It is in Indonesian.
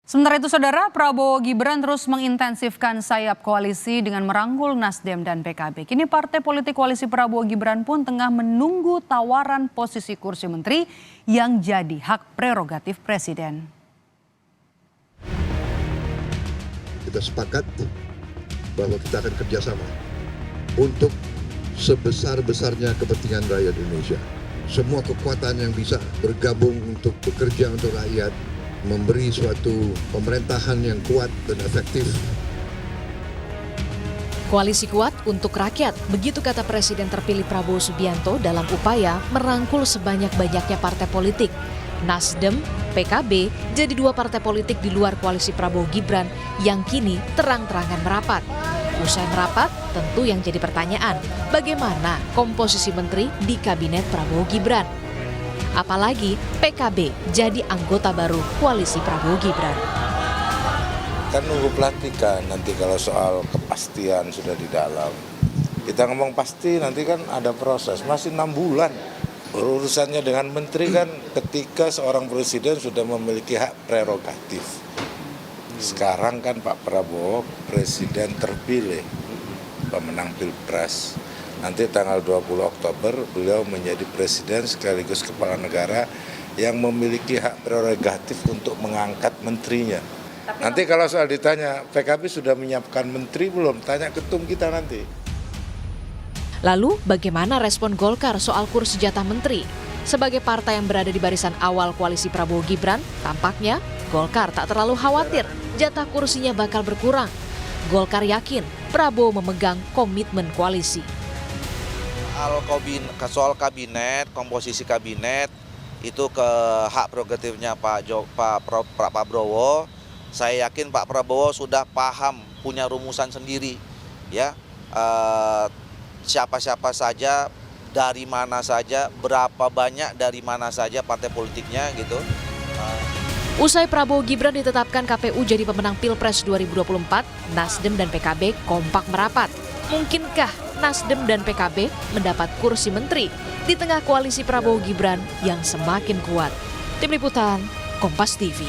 Sementara itu, Saudara, Prabowo Gibran terus mengintensifkan sayap koalisi dengan merangkul Nasdem dan PKB. Kini partai politik koalisi Prabowo Gibran pun tengah menunggu tawaran posisi kursi menteri yang jadi hak prerogatif Presiden. Kita sepakat bahwa kita akan kerjasama untuk sebesar-besarnya kepentingan rakyat Indonesia. Semua kekuatan yang bisa bergabung untuk bekerja untuk rakyat, memberi suatu pemerintahan yang kuat dan efektif. Koalisi kuat untuk rakyat, begitu kata Presiden terpilih Prabowo Subianto dalam upaya merangkul sebanyak-banyaknya partai politik. Nasdem, PKB jadi dua partai politik di luar koalisi Prabowo Gibran yang kini terang-terangan merapat. Usai merapat, tentu yang jadi pertanyaan, bagaimana komposisi menteri di kabinet Prabowo Gibran? Apalagi PKB jadi anggota baru koalisi Prabowo Gibran. Kan nunggu pelantikan, nanti kalau soal kepastian sudah di dalam. Kita ngomong pasti nanti kan ada proses, masih 6 bulan. Urusannya dengan menteri kan ketika seorang presiden sudah memiliki hak prerogatif. Sekarang kan Pak Prabowo presiden terpilih, pemenang Pilpres. Nanti tanggal 20 Oktober beliau menjadi presiden sekaligus kepala negara yang memiliki hak prerogatif untuk mengangkat menterinya. Nanti kalau soal ditanya, PKB sudah menyiapkan menteri belum? Tanya ketum kita nanti. Lalu bagaimana respon Golkar soal kursi jatah menteri? Sebagai partai yang berada di barisan awal koalisi Prabowo Gibran, tampaknya Golkar tak terlalu khawatir jatah kursinya bakal berkurang. Golkar yakin Prabowo memegang komitmen koalisi. Soal kabinet, komposisi kabinet itu ke hak prerogatifnya Pak Prabowo. Saya yakin Pak Prabowo sudah paham, punya rumusan sendiri, ya siapa-siapa saja, dari mana saja, berapa banyak dari mana saja partai politiknya gitu. Usai Prabowo Gibran ditetapkan KPU jadi pemenang Pilpres 2024, Nasdem dan PKB kompak merapat. Mungkinkah Nasdem dan PKB mendapat kursi menteri di tengah koalisi Prabowo Gibran yang semakin kuat? Tim Liputan, Kompas TV.